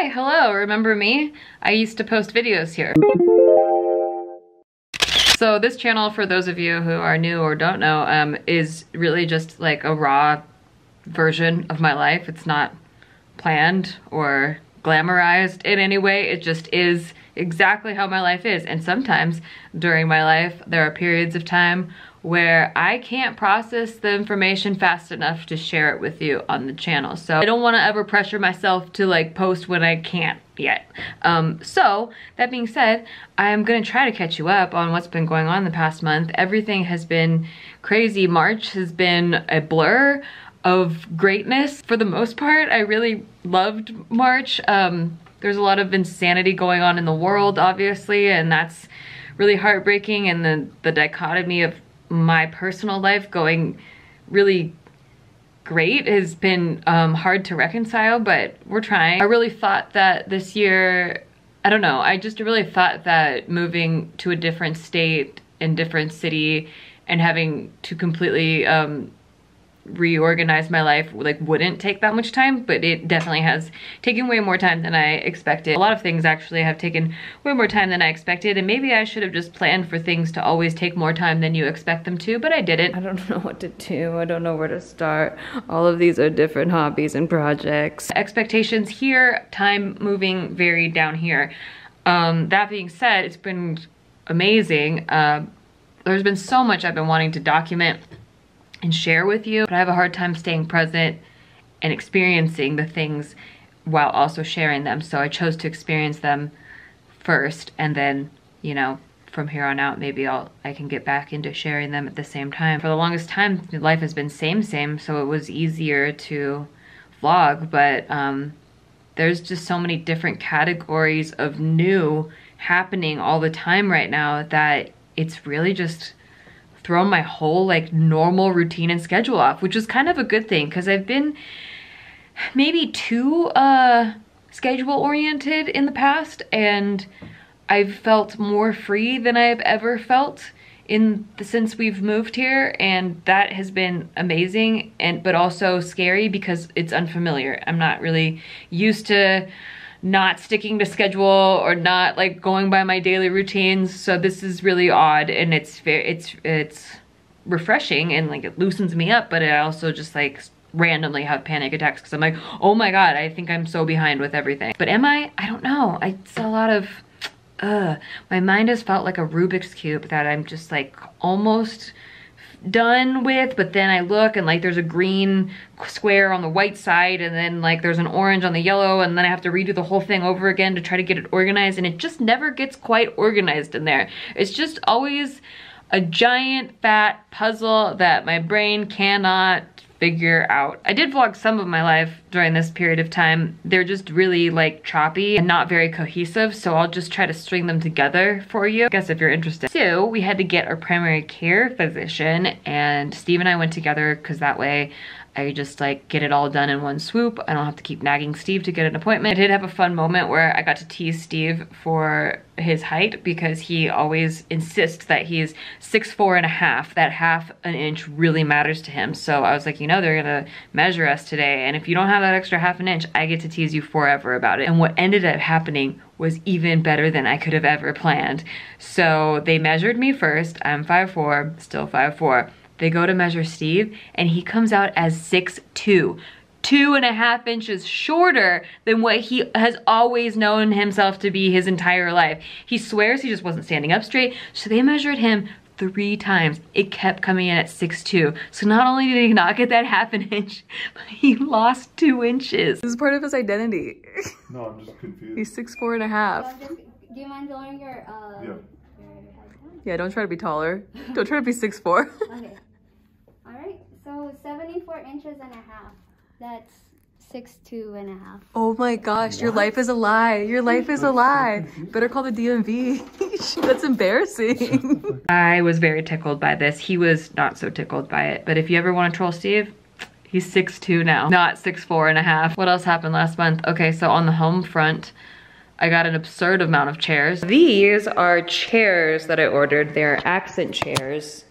Hi, hello, remember me? I used to post videos here. So this channel, for those of you who are new or don't know, is really just like a raw version of my life. It's not planned or glamorized in any way. It just is exactly how my life is. And sometimes during my life, there are periods of time where I can't process the information fast enough to share it with you on the channel. So I don't want to ever pressure myself to like post when I can't yet. So that being said, I'm gonna try to catch you up on what's been going on the past month. Everything has been crazy. March has been a blur of greatness for the most part. I really loved March. There's a lot of insanity going on in the world, obviously, and that's really heartbreaking. And the dichotomy of my personal life going really great has been hard to reconcile, but we're trying. I really thought that this year, I don't know, I just really thought that moving to a different state and different city and having to completely reorganize my life like wouldn't take that much time, but it definitely has taken way more time than I expected. A lot of things actually have taken way more time than I expected, and maybe I should have just planned for things to always take more time than you expect them to, but I didn't. I don't know what to do. I don't know where to start. All of these are different hobbies and projects. Expectations here, time moving very down here. That being said, it's been amazing. There's been so much I've been wanting to document and share with you, but I have a hard time staying present and experiencing the things while also sharing them. So I chose to experience them first, and then, you know, from here on out, maybe I can get back into sharing them at the same time. For the longest time, life has been same, so it was easier to vlog, but there's just so many different categories of new happening all the time right now that it's really just thrown my whole like normal routine and schedule off, which is kind of a good thing because I've been maybe too schedule oriented in the past, and I've felt more free than I've ever felt since we've moved here, and that has been amazing, but also scary because it's unfamiliar. I'm not really used to not sticking to schedule or not like going by my daily routines, so this is really odd, and it's refreshing and like it loosens me up, but I also just like randomly have panic attacks because I'm like, oh my god, I think I'm so behind with everything. But am I? I don't know. It's a lot of my mind has felt like a Rubik's Cube that I'm just like almost done with, but then I look and like there's a green square on the white side, and then like there's an orange on the yellow, and then I have to redo the whole thing over again to try to get it organized, and it just never gets quite organized in there. It's just always a giant fat puzzle that my brain cannot figure out. I did vlog some of my life during this period of time. They're just really like choppy and not very cohesive, so I'll just try to string them together for you, I guess, if you're interested. So we had to get our primary care physician, and Steve and I went together because that way I just like get it all done in one swoop. I don't have to keep nagging Steve to get an appointment. I did have a fun moment where I got to tease Steve for his height because he always insists that he's 6'4.5". That half an inch really matters to him. So I was like, you know, they're gonna measure us today, and if you don't have that extra half an inch, I get to tease you forever about it. And what ended up happening was even better than I could have ever planned. So they measured me first. I'm 5'4", still 5'4". They go to measure Steve, and he comes out as 6'2", 2.5 inches shorter than what he has always known himself to be his entire life. He swears he just wasn't standing up straight, so they measured him 3 times. It kept coming in at 6'2". So not only did he not get that half an inch, but he lost 2 inches. This is part of his identity. No, I'm just confused. He's 6'4.5". Do you mind lowering your yeah. Yeah, don't try to be taller. Don't try to be 6'4". Okay. Alright, so 74 inches and a half. That's 6'2.5". Oh my gosh, your life is a lie. Your life is a lie. Better call the DMV. That's embarrassing. I was very tickled by this. He was not so tickled by it. But if you ever want to troll Steve, he's 6'2" now, not 6'4.5". What else happened last month? Okay, so on the home front, I got an absurd amount of chairs. These are chairs that I ordered. They're accent chairs.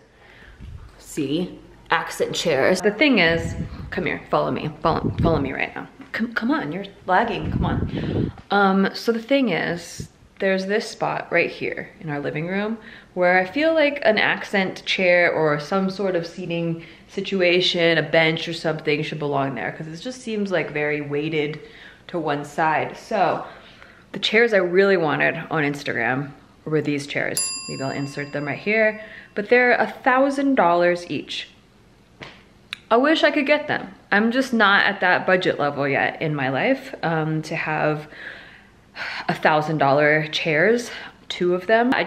See? Accent chairs. The thing is, come here, follow me. Follow me right now. come on, you're lagging, come on. So the thing is, there's this spot right here in our living room where I feel like an accent chair or some sort of seating situation, a bench or something should belong there, because it just seems like very weighted to one side. So the chairs I really wanted on Instagram were these chairs. Maybe I'll insert them right here, but they're $1,000 each. I wish I could get them. I'm just not at that budget level yet in my life to have $1,000 chairs, 2 of them. We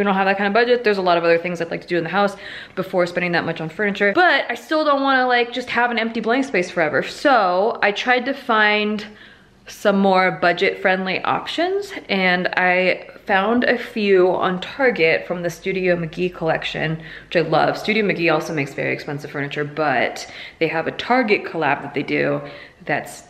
don't have that kind of budget. There's a lot of other things I'd like to do in the house before spending that much on furniture, but I still don't wanna like just have an empty blank space forever. So I tried to find some more budget-friendly options, and I found a few on Target from the Studio McGee collection, which I love. Studio McGee also makes very expensive furniture, but they have a Target collab that they do that's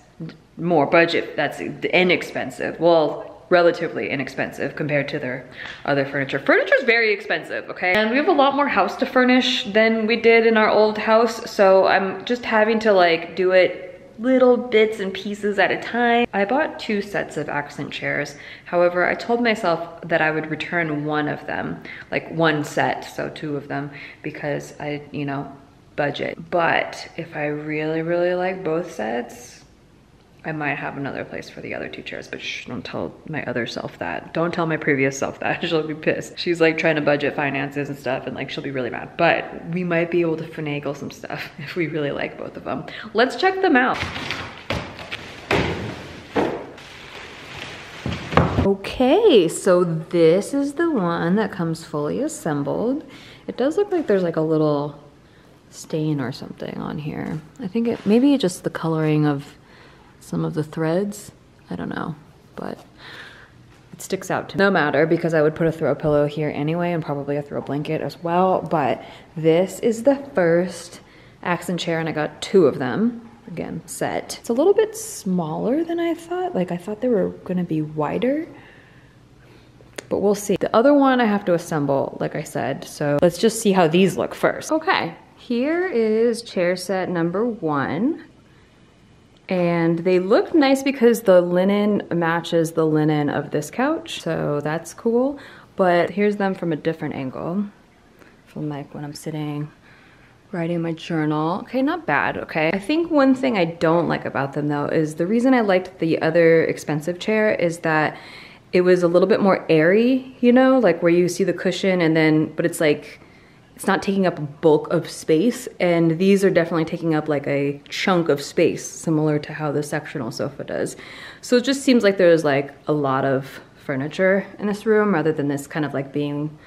more budget, that's inexpensive. Well, relatively inexpensive compared to their other furniture. Furniture's very expensive, okay? And we have a lot more house to furnish than we did in our old house, so I'm just having to like do it little bits and pieces at a time. I bought 2 sets of accent chairs. However, I told myself that I would return one of them, like 1 set, so 2 of them, because I, you know, budget. But if I really, really like both sets, I might have another place for the other 2 chairs, but shh, don't tell my other self that. Don't tell my previous self that, she'll be pissed. She's like trying to budget finances and stuff, and like she'll be really mad. But we might be able to finagle some stuff if we really like both of them. Let's check them out. Okay, so this is the one that comes fully assembled. It does look like there's like a little stain or something on here. I think maybe just the coloring of some of the threads, I don't know, but it sticks out to me. No matter, because I would put a throw pillow here anyway and probably a throw blanket as well. But this is the first accent chair, and I got 2 of them, again, set. It's a little bit smaller than I thought. Like I thought they were gonna be wider, but we'll see. The other one I have to assemble, like I said, so let's just see how these look first. Okay, here is chair set number 1. And they look nice because the linen matches the linen of this couch, so that's cool. But here's them from a different angle, from like when I'm sitting, writing my journal. Okay, not bad, okay. I think one thing I don't like about them though is the reason I liked the other expensive chair is that it was a little bit more airy, you know, like where you see the cushion and then, but it's like, it's not taking up a bulk of space, and these are definitely taking up like a chunk of space, similar to how the sectional sofa does. So it just seems like there's like a lot of furniture in this room rather than this kind of like being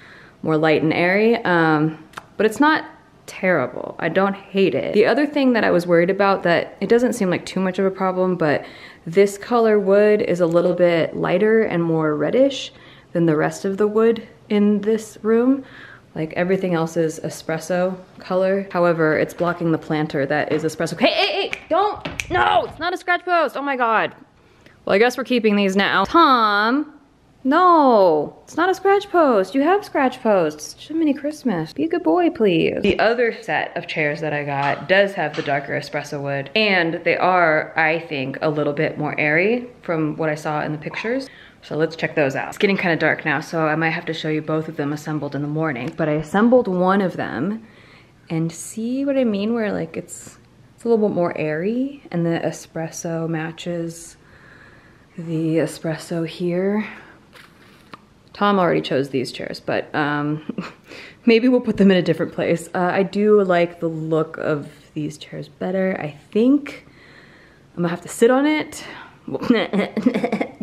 more light and airy. But it's not terrible. I don't hate it. The other thing that I was worried about, that it doesn't seem like too much of a problem, but this color wood is a little bit lighter and more reddish than the rest of the wood in this room. Like everything else is espresso color. However, it's blocking the planter that is espresso. Hey, don't, no, it's not a scratch post. Oh my God. Well, I guess we're keeping these now. Tom, no, it's not a scratch post. You have scratch posts. Jiminy Christmas. Be a good boy, please. The other set of chairs that I got does have the darker espresso wood, and they are, I think, a little bit more airy from what I saw in the pictures. So let's check those out. It's getting kind of dark now, so I might have to show you both of them assembled in the morning. But I assembled one of them, and see what I mean, where like it's a little bit more airy, and the espresso matches the espresso here. Tom already chose these chairs, but maybe we'll put them in a different place. I do like the look of these chairs better. I think I'm gonna have to sit on it.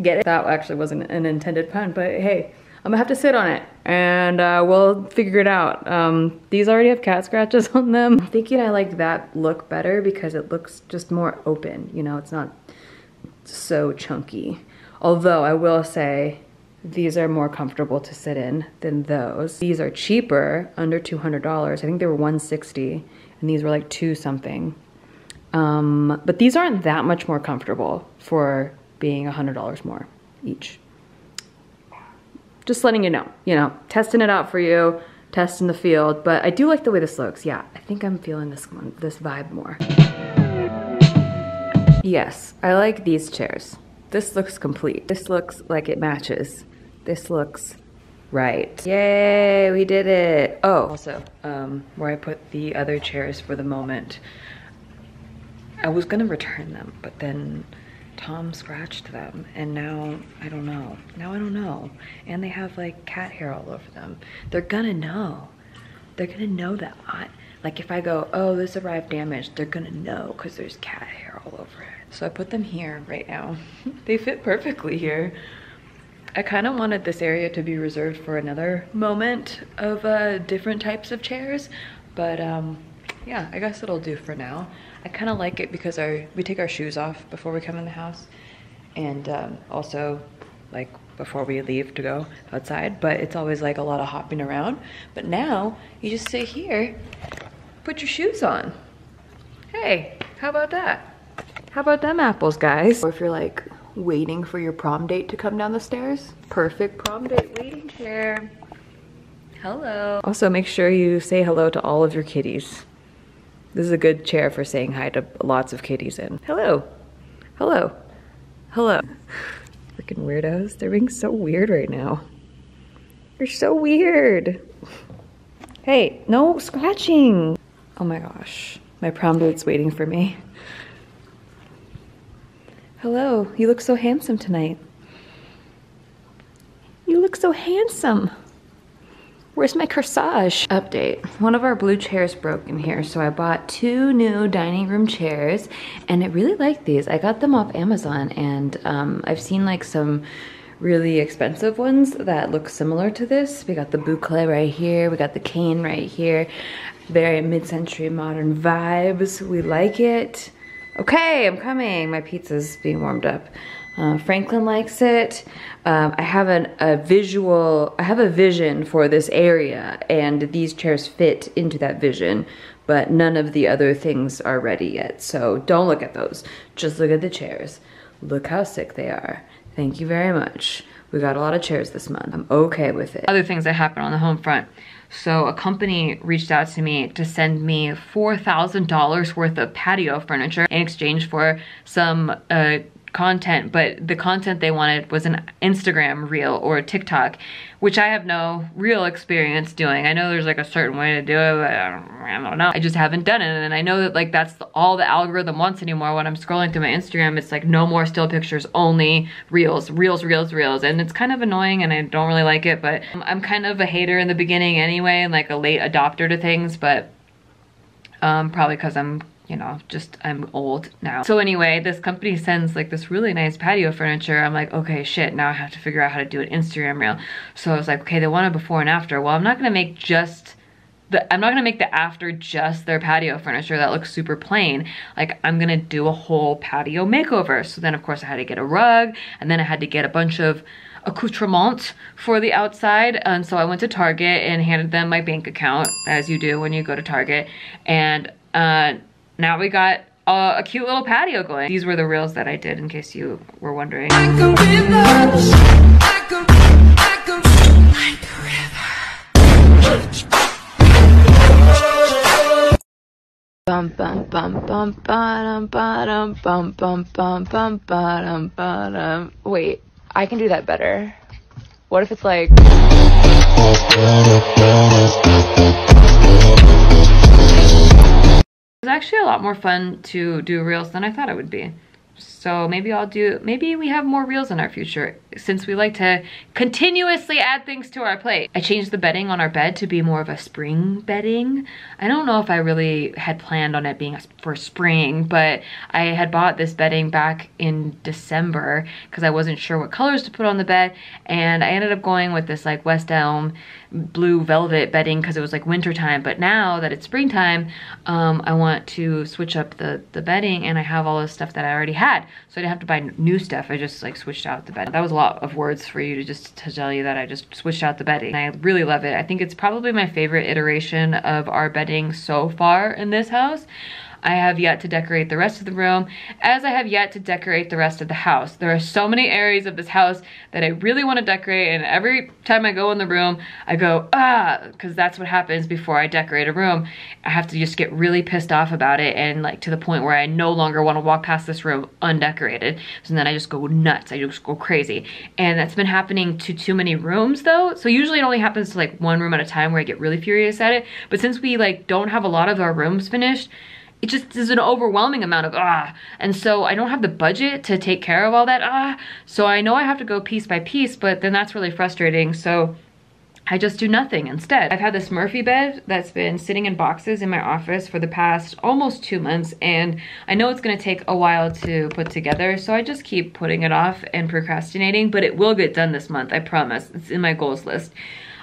Get it? That actually wasn't an intended pun, but hey, I'm gonna have to sit on it and we'll figure it out. These already have cat scratches on them. I'm thinking I like that look better because it looks just more open, you know, it's not so chunky. Although I will say these are more comfortable to sit in than those. These are cheaper, under $200. I think they were $160 and these were like $2 something. But these aren't that much more comfortable for being $100 more each. Just letting you know, testing it out for you, testing the field, but I do like the way this looks. Yeah, I think I'm feeling this one, this vibe more. Yes, I like these chairs. This looks complete. This looks like it matches. This looks right. Yay, we did it. Oh, also, where I put the other chairs for the moment, I was gonna return them, but then Tom scratched them, and now I don't know. Now I don't know. And they have like cat hair all over them. They're gonna know. They're gonna know that. Like if I go, oh, this arrived damaged, they're gonna know because there's cat hair all over it. So I put them here right now. They fit perfectly here. I kind of wanted this area to be reserved for another moment of different types of chairs, but yeah, I guess it'll do for now. I kind of like it because we take our shoes off before we come in the house, and also like before we leave to go outside, but it's always like a lot of hopping around. But now you just sit here, put your shoes on. Hey, how about that? How about them apples, guys? Or if you're like waiting for your prom date to come down the stairs, perfect prom date waiting chair. Hello. Also, make sure you say hello to all of your kitties. This is a good chair for saying hi to lots of kitties in. Hello. Hello. Hello. Freaking weirdos. They're being so weird right now. You're so weird. Hey, no scratching. Oh my gosh. My prom date's waiting for me. Hello. You look so handsome tonight. You look so handsome. Where's my corsage? Update. One of our blue chairs broke in here, so I bought 2 new dining room chairs, and I really like these. I got them off Amazon, and I've seen like some really expensive ones that look similar to this. We got the boucle right here, we got the cane right here. Very mid-century modern vibes. We like it. Okay, I'm coming. My pizza's being warmed up. Franklin likes it. I have a vision for this area, and these chairs fit into that vision, but none of the other things are ready yet. So don't look at those. Just look at the chairs. Look how sick they are. Thank you very much. We got a lot of chairs this month. I'm okay with it. Other things that happen on the home front. So a company reached out to me to send me $4,000 worth of patio furniture in exchange for some content, but the content they wanted was an Instagram reel or a TikTok, which I have no real experience doing. I know there's like a certain way to do it, but I don't know. I just haven't done it, and I know that like that's all the algorithm wants anymore. When I'm scrolling through my Instagram, it's like no more still pictures, only reels, reels, reels, reels, and it's kind of annoying, and I don't really like it, but I'm kind of a hater in the beginning anyway, and like a late adopter to things, but probably because I'm, you know, just I'm old now. So anyway, this company sends like this really nice patio furniture. I'm like, okay, shit, now I have to figure out how to do an Instagram reel. So I was like, okay, they want a before and after. Well, I'm not gonna make the after just their patio furniture that looks super plain. Like I'm gonna do a whole patio makeover. So then of course I had to get a rug, and then I had to get a bunch of accoutrements for the outside, and so I went to Target and handed them my bank account, as you do when you go to Target, and now we got a cute little patio going. These were the reels that I did, in case you were wondering. Like a river. Bum bum bum bum bum bum bum bum bum bum bum bum. Wait, I can do that better. What if it's like? It was actually a lot more fun to do reels than I thought it would be. So maybe we have more reels in our future, since we like to continuously add things to our plate. I changed the bedding on our bed to be more of a spring bedding. I don't know if I really had planned on it being for spring, but I had bought this bedding back in December because I wasn't sure what colors to put on the bed, and I ended up going with this like West Elm blue velvet bedding because it was like winter time. But now that it's springtime, I want to switch up the bedding, and I have all this stuff that I already had, so I didn't have to buy new stuff. I just like switched out the bed. That was a lot of words for you to tell you that I just switched out the bedding. I really love it. I think it's probably my favorite iteration of our bedding so far in this house. I have yet to decorate the rest of the room, as I have yet to decorate the rest of the house. There are so many areas of this house that I really want to decorate, and every time I go in the room, I go, because that's what happens before I decorate a room. I have to just get really pissed off about it, and like to the point where I no longer want to walk past this room undecorated. So then I just go nuts, I just go crazy. And that's been happening to too many rooms though. So usually it only happens to like one room at a time where I get really furious at it. But since we like don't have a lot of our rooms finished, it just is an overwhelming amount of and so I don't have the budget to take care of all that so I know I have to go piece by piece, but then that's really frustrating, so I just do nothing instead. I've had this Murphy bed that's been sitting in boxes in my office for the past almost 2 months, and I know it's gonna take a while to put together, so I just keep putting it off and procrastinating, but it will get done this month, I promise. It's in my goals list.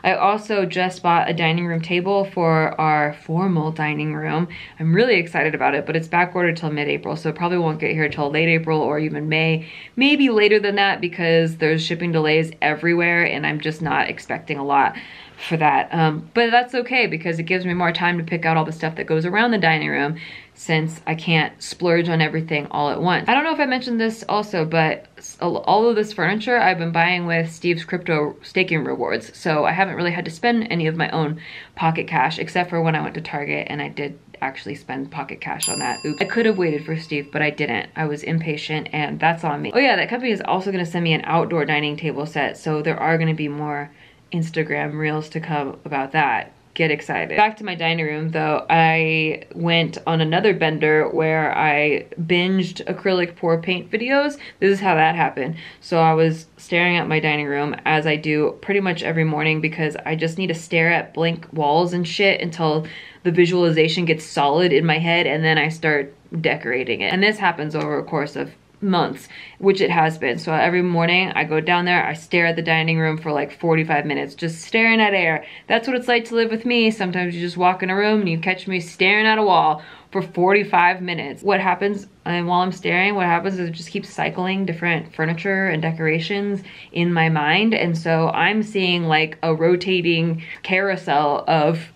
I also just bought a dining room table for our formal dining room. I'm really excited about it, but it's back ordered till mid-April, so it probably won't get here till late April or even May, maybe later than that, because there's shipping delays everywhere and I'm just not expecting a lot for that. But that's okay because it gives me more time to pick out all the stuff that goes around the dining room, since I can't splurge on everything all at once. I don't know if I mentioned this also, but all of this furniture I've been buying with Steve's crypto staking rewards, so I haven't really had to spend any of my own pocket cash, except for when I went to Target and I did actually spend pocket cash on that. Oops. I could have waited for Steve, but I didn't. I was impatient, and that's on me. Oh yeah, that company is also gonna send me an outdoor dining table set, so there are gonna be more Instagram reels to come about that. Get excited. Back to my dining room though, I went on another bender where I binged acrylic pour paint videos. This is how that happened. So I was staring at my dining room, as I do pretty much every morning, because I just need to stare at blank walls and shit until the visualization gets solid in my head, and then I start decorating it. And this happens over a course of months, which it has been. So every morning I go down there, I stare at the dining room for like 45 minutes, just staring at air. That's what it's like to live with me. Sometimes you just walk in a room and you catch me staring at a wall for 45 minutes. What happens, and while I'm staring, what happens is it just keeps cycling different furniture and decorations in my mind. And so I'm seeing like a rotating carousel of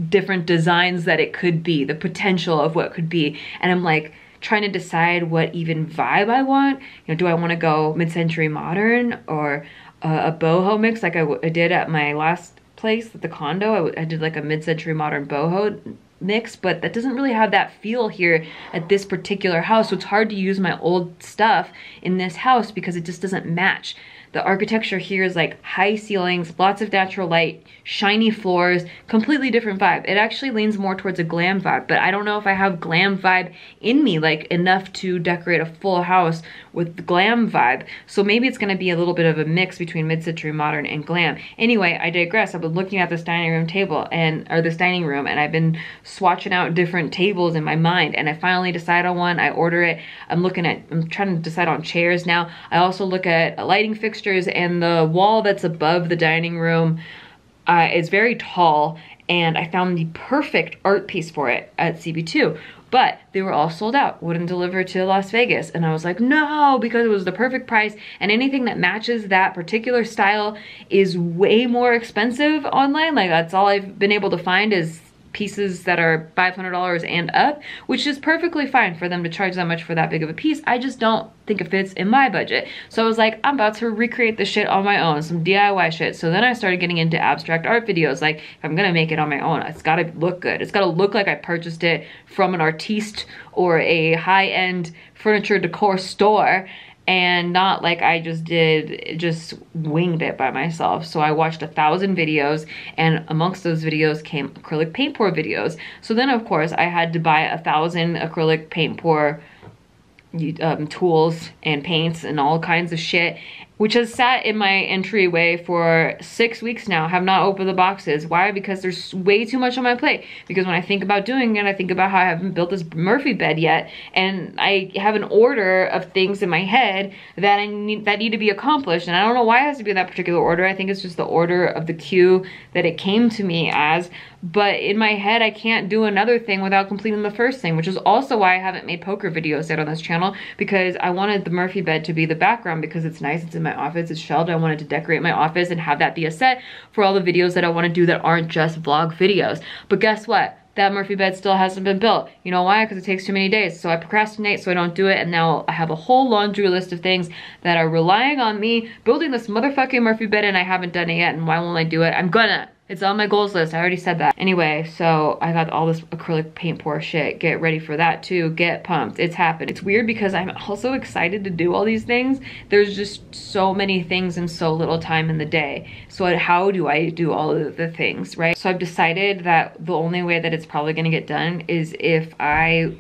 different designs that it could be, the potential of what could be. And I'm like, trying to decide what even vibe I want. You know, do I want to go mid-century modern or a boho mix like I did at my last place at the condo? I did like a mid-century modern boho mix, but that doesn't really have that feel here at this particular house. So it's hard to use my old stuff in this house because it just doesn't match. The architecture here is like high ceilings, lots of natural light, shiny floors, completely different vibe. It actually leans more towards a glam vibe, but I don't know if I have glam vibe in me, like enough to decorate a full house with the glam vibe. So maybe it's gonna be a little bit of a mix between mid-century modern and glam. Anyway, I digress. I've been looking at this dining room table or this dining room, and I've been swatching out different tables in my mind, and I finally decide on one. I order it. I'm trying to decide on chairs now. I also look at lighting fixtures, and the wall that's above the dining room is very tall, and I found the perfect art piece for it at CB2, but they were all sold out, wouldn't deliver to Las Vegas. And I was like, no, because it was the perfect price, and anything that matches that particular style is way more expensive online. Like, that's all I've been able to find is pieces that are $500 and up, which is perfectly fine for them to charge that much for that big of a piece. I just don't think it fits in my budget. So I was like, I'm about to recreate this shit on my own, some DIY shit. So then I started getting into abstract art videos. Like, if I'm gonna make it on my own, it's gotta look good. It's gotta look like I purchased it from an artiste or a high-end furniture decor store, and not like I just winged it by myself. So I watched 1,000 videos, and amongst those videos came acrylic paint pour videos. So then of course I had to buy 1,000 acrylic paint pour tools and paints and all kinds of shit, which has sat in my entryway for 6 weeks now. Have not opened the boxes. Why? Because there's way too much on my plate. Because when I think about doing it, I think about how I haven't built this Murphy bed yet, and I have an order of things in my head that need to be accomplished, and I don't know why it has to be in that particular order. I think it's just the order of the queue that it came to me as. But in my head, I can't do another thing without completing the first thing, which is also why I haven't made poker videos yet on this channel, because I wanted the Murphy bed to be the background because it's nice, it's in my office, it's shelved. I wanted to decorate my office and have that be a set for all the videos that I want to do that aren't just vlog videos. But guess what? that Murphy bed still hasn't been built. You know why? Because it takes too many days. So I procrastinate, so I don't do it, and now I have a whole laundry list of things that are relying on me building this motherfucking Murphy bed, and I haven't done it yet, and why won't I do it? I'm gonna. It's on my goals list. I already said that. Anyway, so I got all this acrylic paint pour shit. Get ready for that too. Get pumped. It's happened. It's weird because I'm also excited to do all these things. There's just so many things and so little time in the day. So how do I do all of the things, right? So I've decided that the only way that it's probably gonna get done is if I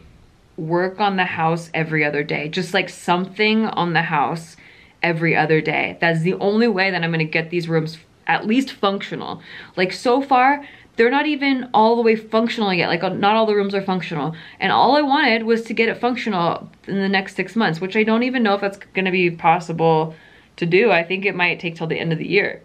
work on the house every other day. Just like something on the house every other day. That's the only way that I'm gonna get these rooms at least functional. Like so far, they're not even all the way functional yet. Like not all the rooms are functional. And all I wanted was to get it functional in the next 6 months, which I don't even know if that's gonna be possible to do. I think it might take till the end of the year.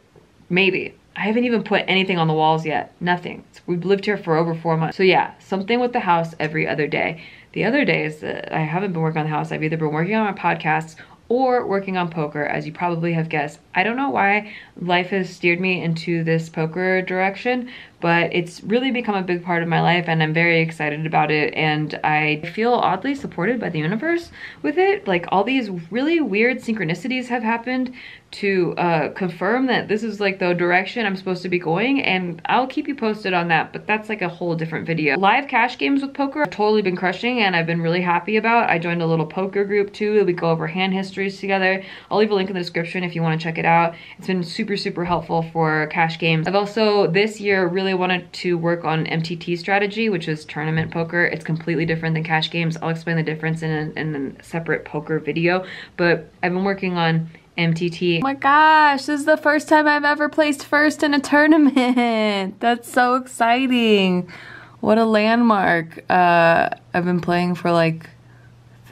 Maybe. I haven't even put anything on the walls yet. Nothing. We've lived here for over 4 months. So yeah, something with the house every other day. The other days that I haven't been working on the house, I've either been working on my podcasts or working on poker, as you probably have guessed. I don't know why life has steered me into this poker direction, but it's really become a big part of my life and I'm very excited about it, and I feel oddly supported by the universe with it. Like all these really weird synchronicities have happened to confirm that this is like the direction I'm supposed to be going, and I'll keep you posted on that, but that's like a whole different video. Live cash games with poker I've totally been crushing and I've been really happy about. I joined a little poker group too. We go over hand histories together. I'll leave a link in the description if you want to check it out. It's been super helpful for cash games. I've also this year really wanted to work on MTT strategy, which is tournament poker. It's completely different than cash games. I'll explain the difference in a separate poker video, but I've been working on MTT. Oh my gosh, this is the first time I've ever placed first in a tournament. That's so exciting. What a landmark. I've been playing for like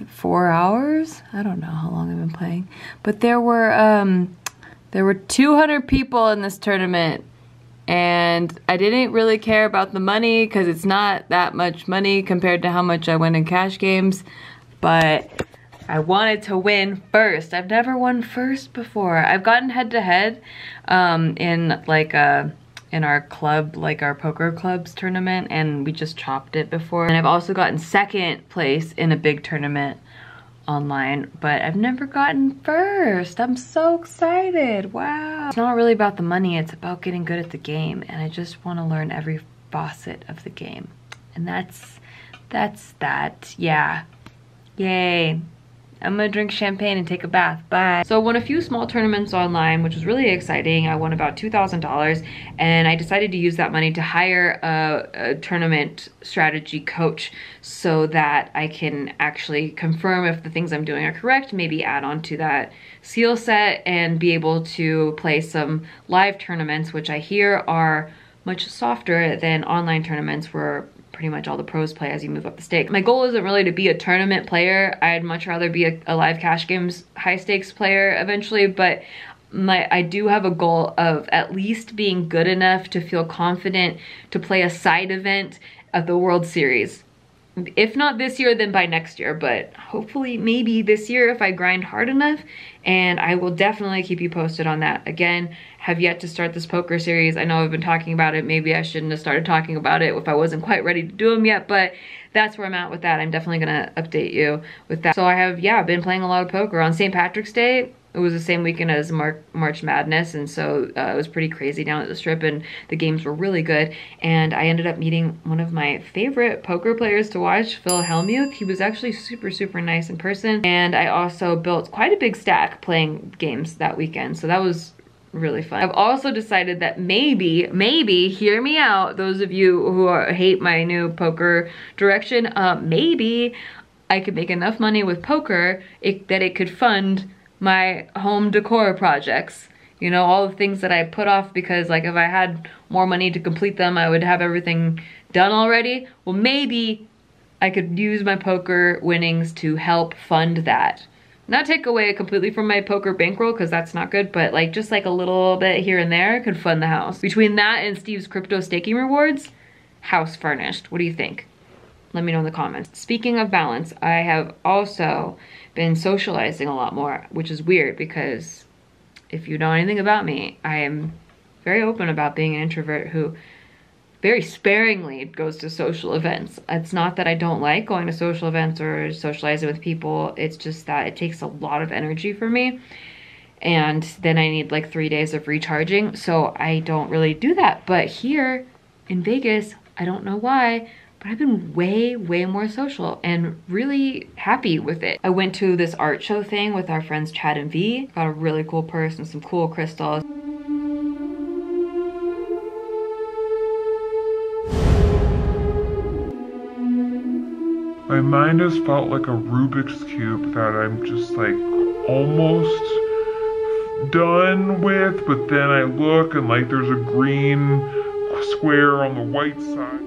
4 hours. I don't know how long I've been playing, but there were 200 people in this tournament, and I didn't really care about the money because it's not that much money compared to how much I win in cash games, but I wanted to win first. I've never won first before. I've gotten head-to-head in like in our club, like our poker club's tournament, and we just chopped it before. And I've also gotten second place in a big tournament online, but I've never gotten first. I'm so excited. Wow. It's not really about the money, it's about getting good at the game, and I just want to learn every facet of the game. And that's that. Yeah. Yay. I'm gonna drink champagne and take a bath. Bye. So I won a few small tournaments online, which was really exciting. I won about $2,000, and I decided to use that money to hire a tournament strategy coach so that I can actually confirm if the things I'm doing are correct, maybe add on to that skill set and be able to play some live tournaments, which I hear are much softer than online tournaments where pretty much all the pros play as you move up the stakes. My goal isn't really to be a tournament player. I'd much rather be a live cash games high stakes player eventually, but I do have a goal of at least being good enough to feel confident to play a side event at the World Series. If not this year, then by next year, but hopefully maybe this year if I grind hard enough, and I will definitely keep you posted on that. Again, have yet to start this poker series. I know I've been talking about it. Maybe I shouldn't have started talking about it if I wasn't quite ready to do them yet, but that's where I'm at with that. I'm definitely gonna update you with that. So I have, yeah, been playing a lot of poker. On St. Patrick's Day, it was the same weekend as March Madness, and so it was pretty crazy down at the Strip, and the games were really good. And I ended up meeting one of my favorite poker players to watch, Phil Hellmuth. He was actually super nice in person, and I also built quite a big stack playing games that weekend, so that was really fun. I've also decided that maybe, hear me out, those of you who hate my new poker direction, maybe I could make enough money with poker that it could fund my home decor projects. You know, all the things that I put off because like if I had more money to complete them, I would have everything done already. Well, maybe I could use my poker winnings to help fund that. Not take away completely from my poker bankroll because that's not good, but like just like a little bit here and there could fund the house. Between that and Steve's crypto staking rewards, house furnished. What do you think? Let me know in the comments. Speaking of balance, I have also been socializing a lot more, which is weird because if you know anything about me, I am very open about being an introvert who very sparingly goes to social events. It's not that I don't like going to social events or socializing with people. It's just that it takes a lot of energy for me. And then I need like 3 days of recharging. So I don't really do that. But here in Vegas, I don't know why, but I've been way more social and really happy with it. I went to this art show thing with our friends Chad and V. Got a really cool purse and some cool crystals. My mind has felt like a Rubik's Cube that I'm just like almost done with, but then I look and like there's a green square on the white side.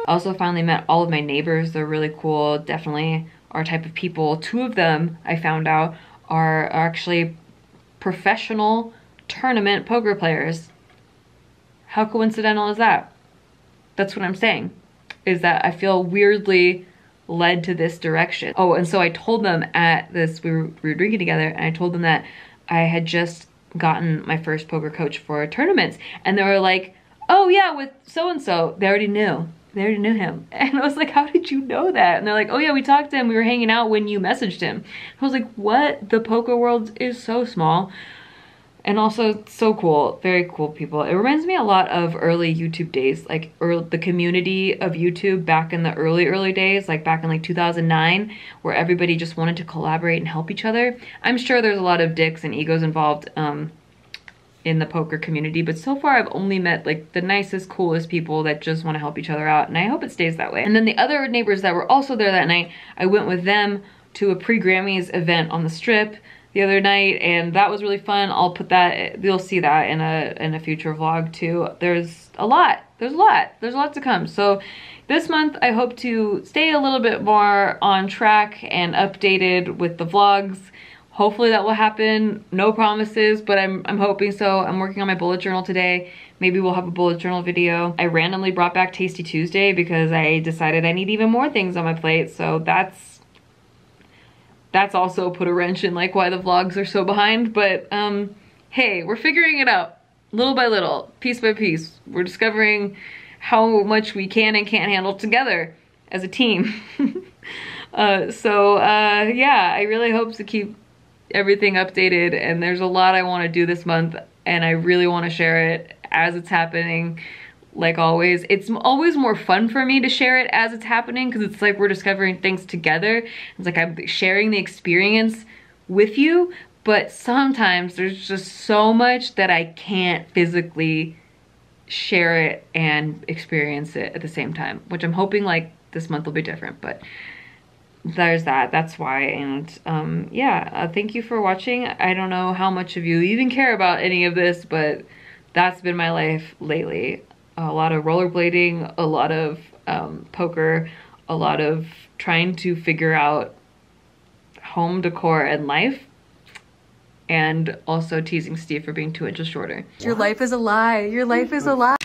Also finally met all of my neighbors. They're really cool, definitely our type of people. 2 of them, I found out, are actually professional tournament poker players. How coincidental is that? That's what I'm saying, is that I feel weirdly led to this direction. Oh, and so I told them at this, we were drinking together, and I told them that I had just gotten my first poker coach for tournaments. And they were like, oh yeah, with so-and-so. They already knew. They already knew him. And I was like, how did you know that? And they're like, oh yeah, we talked to him. We were hanging out when you messaged him. I was like, what? The poker world is so small. And also so cool, very cool people. It reminds me a lot of early YouTube days, like the community of YouTube back in the early days, like back in like 2009, where everybody just wanted to collaborate and help each other. I'm sure there's a lot of dicks and egos involved in the poker community, but so far I've only met like the nicest, coolest people that just want to help each other out, and I hope it stays that way. And then the other neighbors that were also there that night, I went with them to a pre-Grammys event on the Strip the other night, and that was really fun. I'll put that, you'll see that in a future vlog too. There's a lot to come. So this month I hope to stay a little bit more on track and updated with the vlogs. Hopefully that will happen. No promises, but I'm hoping so. I'm working on my bullet journal today. Maybe we'll have a bullet journal video. I randomly brought back Tasty Tuesday because I decided I need even more things on my plate, so that's also put a wrench in like why the vlogs are so behind. But hey, we're figuring it out little by little, piece by piece. We're discovering how much we can and can't handle together as a team. Yeah, I really hope to keep everything updated, and there's a lot I want to do this month, and I really want to share it as it's happening. Like always, it's always more fun for me to share it as it's happening because it's like we're discovering things together. It's like I'm sharing the experience with you, but sometimes there's just so much that I can't physically share it and experience it at the same time, which I'm hoping like this month will be different, but there's that's why. And yeah, thank you for watching. I don't know how much of you even care about any of this, but that's been my life lately. A lot of rollerblading, a lot of poker, a lot of trying to figure out home decor and life, and also teasing Steve for being 2 inches shorter. Your life is a lie. Your life is a lie.